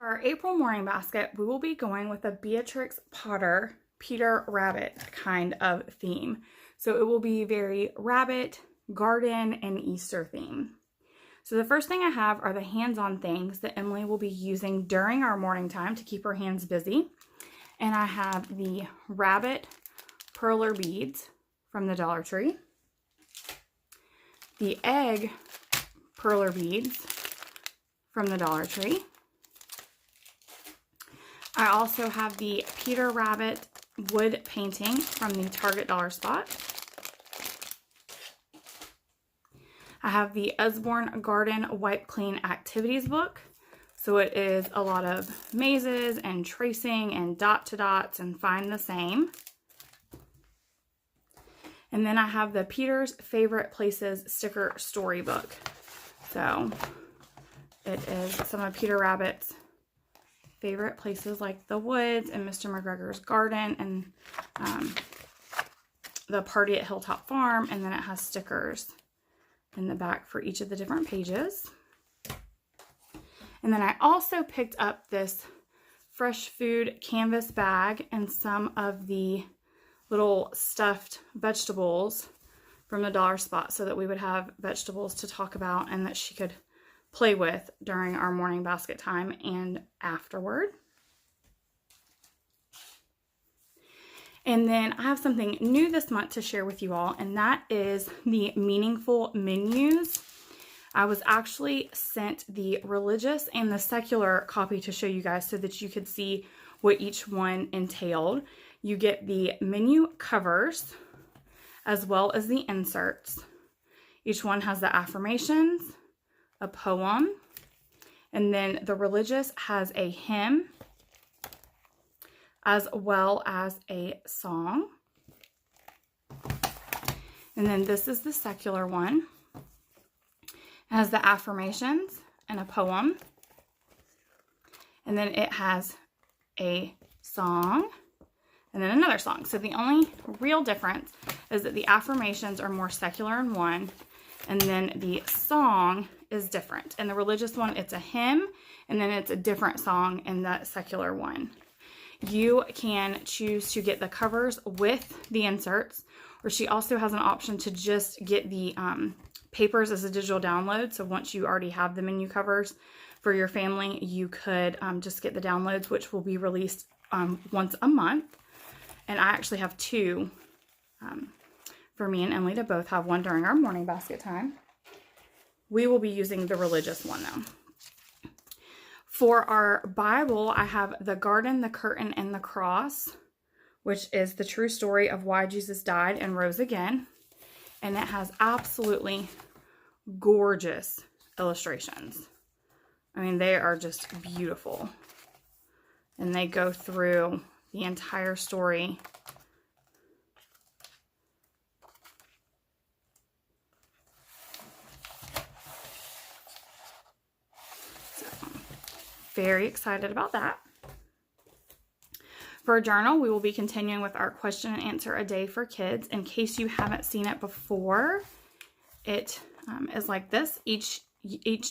Our April morning basket, we will be going with a Beatrix Potter Peter Rabbit kind of theme. So it will be very rabbit, garden, and Easter theme. So the first thing I have are the hands-on things that Emily will be using during our morning time to keep her hands busy. And I have the rabbit perler beads from the Dollar Tree, the egg perler beads from the Dollar Tree. I also have the Peter Rabbit wood painting from the Target Dollar Spot. I have the Usborne Garden Wipe Clean Activities book. So it is a lot of mazes and tracing and dot to dots and find the same. And then I have the Peter's Favorite Places sticker storybook. So it is some of Peter Rabbit's favorite places like the woods and Mr. McGregor's garden and the party at Hilltop Farm. And then it has stickers in the back for each of the different pages. And then I also picked up this fresh food canvas bag and some of the little stuffed vegetables from the Dollar Spot so that we would have vegetables to talk about and that she could play with during our morning basket time and afterward. And then I have something new this month to share with you all, and that is the meaningful menus. I was actually sent the religious and the secular copy to show you guys so that you could see what each one entailed. You get the menu covers as well as the inserts. Each one has the affirmations, a poem, and then the religious has a hymn as well as a song. And then this is the secular one. It has the affirmations and a poem. And then it has a song and then another song. So the only real difference is that the affirmations are more secular in one, and then the song is different. In the religious one, it's a hymn, and then it's a different song in the secular one. You can choose to get the covers with the inserts, or she also has an option to just get the papers as a digital download. So once you already have the menu covers for your family, you could just get the downloads, which will be released once a month. And I actually have two for me and Emily to both have one during our morning basket time. We will be using the religious one though. For our Bible, I have The Garden, the Curtain, and the Cross, which is the true story of why Jesus died and rose again. And it has absolutely gorgeous illustrations. I mean, they are just beautiful. And they go through the entire story. So, very excited about that. For a journal, we will be continuing with our question and answer a day for kids. In case you haven't seen it before, it is like this. Each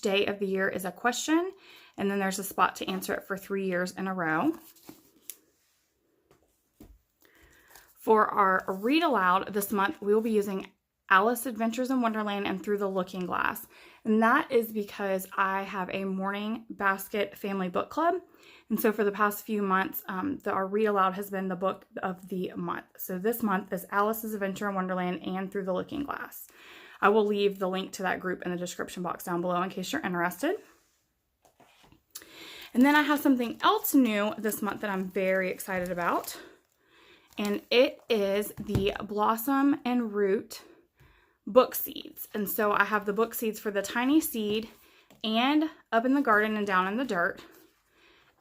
day of the year is a question, and then there's a spot to answer it for 3 years in a row. For our read aloud this month, we will be using Alice Adventures in Wonderland and Through the Looking Glass. And that is because I have a morning basket family book club. And so for the past few months, our read aloud has been the book of the month. So this month is Alice's Adventure in Wonderland and Through the Looking Glass. I will leave the link to that group in the description box down below in case you're interested. And then I have something else new this month that I'm very excited about. And it is the Blossom and Root book seeds. And so I have the book seeds for the tiny seed and Up in the Garden and Down in the Dirt.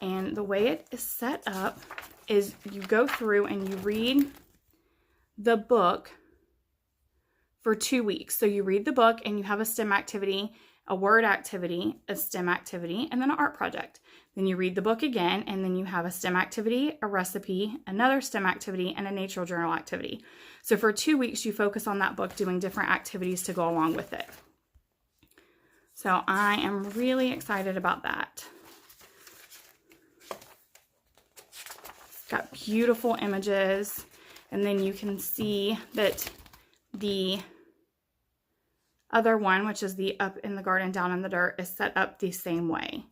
And the way it is set up is you go through and you read the book for 2 weeks. So you read the book and you have a STEM activity, a word activity, a STEM activity, and then an art project. Then you read the book again, and then you have a STEM activity, a recipe, another STEM activity, and a nature journal activity. So for 2 weeks, you focus on that book doing different activities to go along with it. So I am really excited about that. Got beautiful images. And then you can see that the other one, which is the up in the garden, down in the dirt, is set up the same way.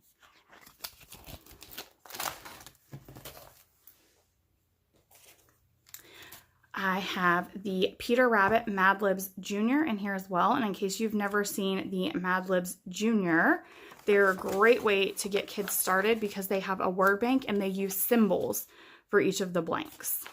I have the Peter Rabbit Mad Libs Jr. in here as well. And in case you've never seen the Mad Libs Jr., they're a great way to get kids started because they have a word bank and they use symbols for each of the blanks.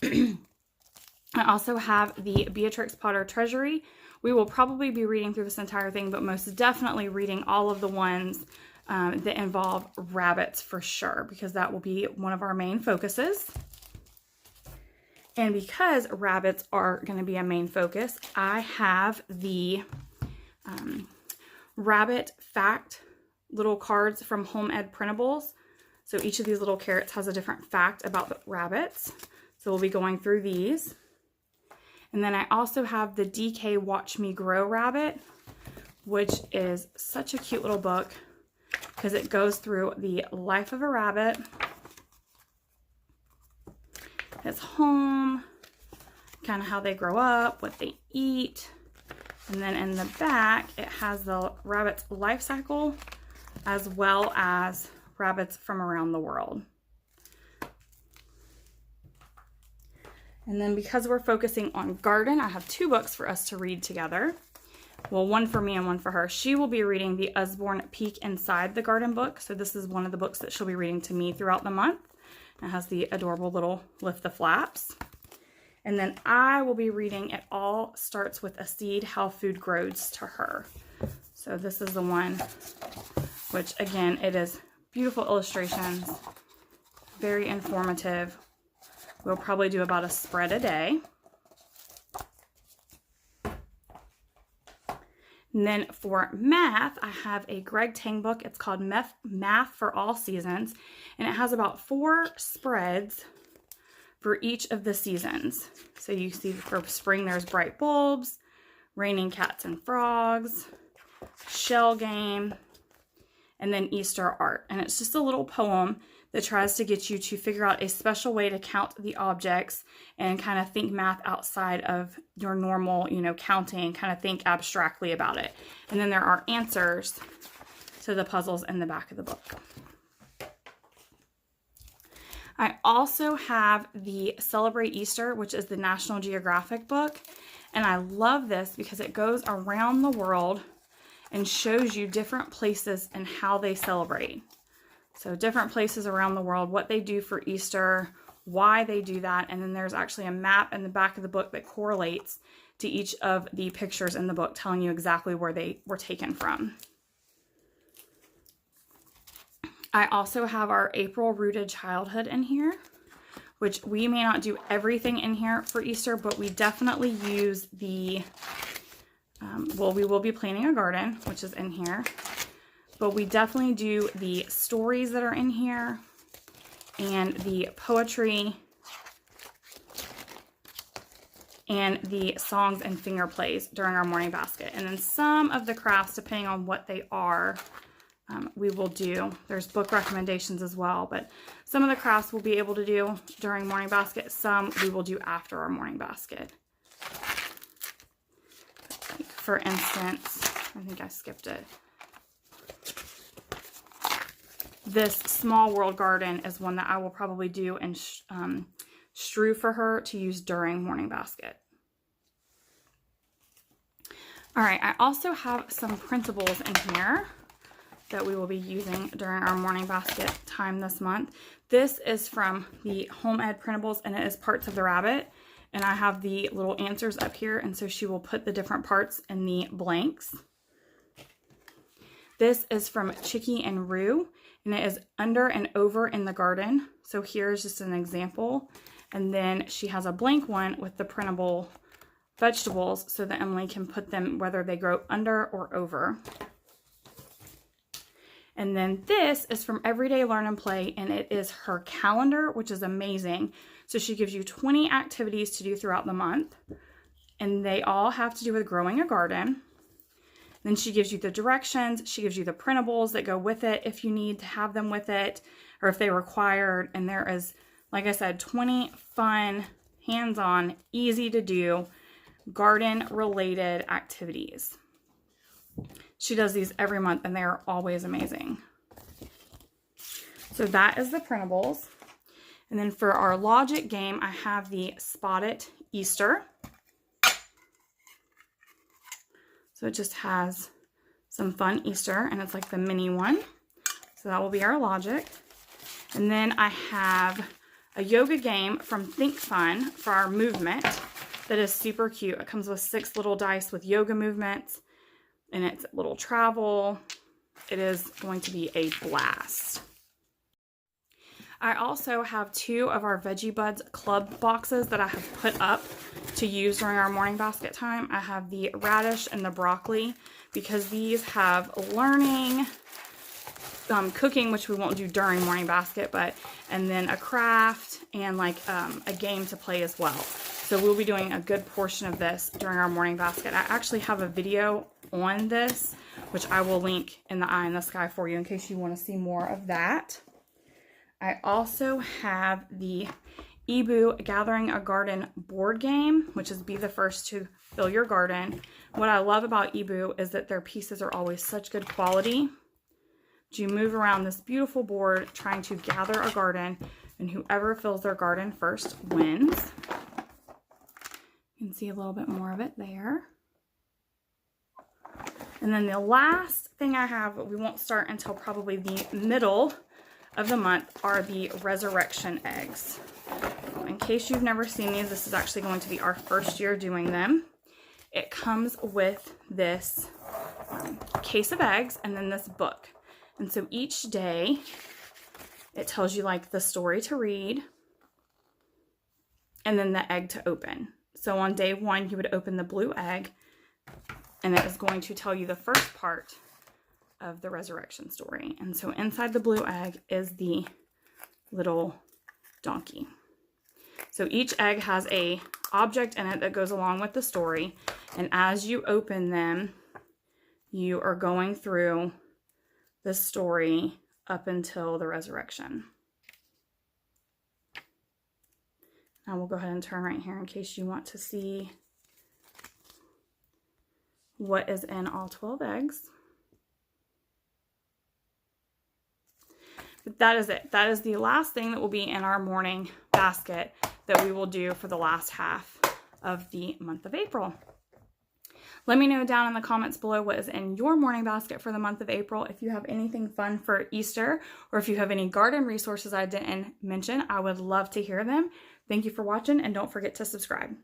I also have the Beatrix Potter Treasury. We will probably be reading through this entire thing, but most definitely reading all of the ones that involve rabbits for sure, because that will be one of our main focuses. And because rabbits are going to be a main focus, I have the rabbit fact little cards from Home Ed Printables. So each of these little carrots has a different fact about the rabbits. So we'll be going through these. And then I also have the DK Watch Me Grow Rabbit, which is such a cute little book because it goes through the life of a rabbit, his home, kind of how they grow up, what they eat. And then in the back, it has the rabbit's life cycle as well as rabbits from around the world. And then because we're focusing on garden, I have two books for us to read together. Well, one for me and one for her. She will be reading the Usborne Peek Inside the Garden book. So this is one of the books that she'll be reading to me throughout the month. It has the adorable little Lift the Flaps. And then I will be reading It All Starts with a Seed, How Food Grows to Her. So this is the one, which again, it is beautiful illustrations, very informative. We'll probably do about a spread a day. And then for math, I have a Greg Tang book. It's called Math for All Seasons. And it has about 4 spreads for each of the seasons. So you see for spring, there's Bright Bulbs, Raining Cats and Frogs, Shell Game, and then Easter Art. And it's just a little poem that tries to get you to figure out a special way to count the objects and kind of think math outside of your normal, counting, kind of think abstractly about it. And then there are answers to the puzzles in the back of the book. I also have the Celebrate Easter, which is the National Geographic book. And I love this because it goes around the world and shows you different places and how they celebrate. So different places around the world, what they do for Easter, why they do that. And then there's actually a map in the back of the book that correlates to each of the pictures in the book, telling you exactly where they were taken from. I also have our April Rooted Childhood in here, which we may not do everything in here for Easter, but we definitely use the, we will be planting a garden, which is in here. But we definitely do the stories that are in here and the poetry and the songs and finger plays during our morning basket. And then some of the crafts, depending on what they are, we will do. There's book recommendations as well, but some of the crafts we'll be able to do during morning basket. Some we will do after our morning basket. Like for instance, I think I skipped it. This Small World Garden is one that I will probably do and strew for her to use during morning basket. All right, I also have some printables in here that we will be using during our morning basket time this month. This is from the Home Ed Printables, and it is Parts of the Rabbit. And I have the little answers up here, and so she will put the different parts in the blanks. This is from Chicky and Roo, and it is Under and Over in the Garden. So here's just an example. And then she has a blank one with the printable vegetables so that Emily can put them whether they grow under or over. And then this is from Everyday Learn and Play, and it is her calendar, which is amazing. So she gives you 20 activities to do throughout the month, and they all have to do with growing a garden. Then she gives you the directions. She gives you the printables that go with it if you need to have them with it or if they required. And there is, like I said, 20 fun, hands-on, easy to do, garden-related activities. She does these every month and they are always amazing. So that is the printables. And then for our logic game, I have the Spotted Easter. So it just has some fun Easter, and it's like the mini one. So that will be our logic. And then I have a yoga game from Think Fun for our movement that is super cute. It comes with 6 little dice with yoga movements, and it's little travel. It is going to be a blast. I also have 2 of our Veggie Buds club boxes that I have put up to use during our morning basket time. I have the radish and the broccoli because these have learning, cooking, which we won't do during morning basket, and then a craft and like a game to play as well. So we'll be doing a good portion of this during our morning basket. I actually have a video on this, which I will link in the eye in the sky for you in case you want to see more of that. I also have the Ebu Gathering a Garden board game, which is Be the First to Fill Your Garden. What I love about Ebu is that their pieces are always such good quality. You move around this beautiful board trying to gather a garden, and whoever fills their garden first wins. You can see a little bit more of it there. And then the last thing I have, we won't start until probably the middle of the month, are the resurrection eggs. In case you've never seen these, this is actually going to be our first year doing them. It comes with this case of eggs and then this book. And so each day it tells you like the story to read and then the egg to open. So on day 1, you would open the blue egg and it is going to tell you the first part of the resurrection story. And so inside the blue egg is the little donkey. So each egg has a object in it that goes along with the story, and as you open them, you are going through the story up until the resurrection. Now we'll go ahead and turn right here in case you want to see what is in all 12 eggs. But that is it. That is the last thing that will be in our morning basket that we will do for the last half of the month of April. Let me know down in the comments below what is in your morning basket for the month of April. If you have anything fun for Easter, or if you have any garden resources I didn't mention, I would love to hear them. Thank you for watching, and don't forget to subscribe.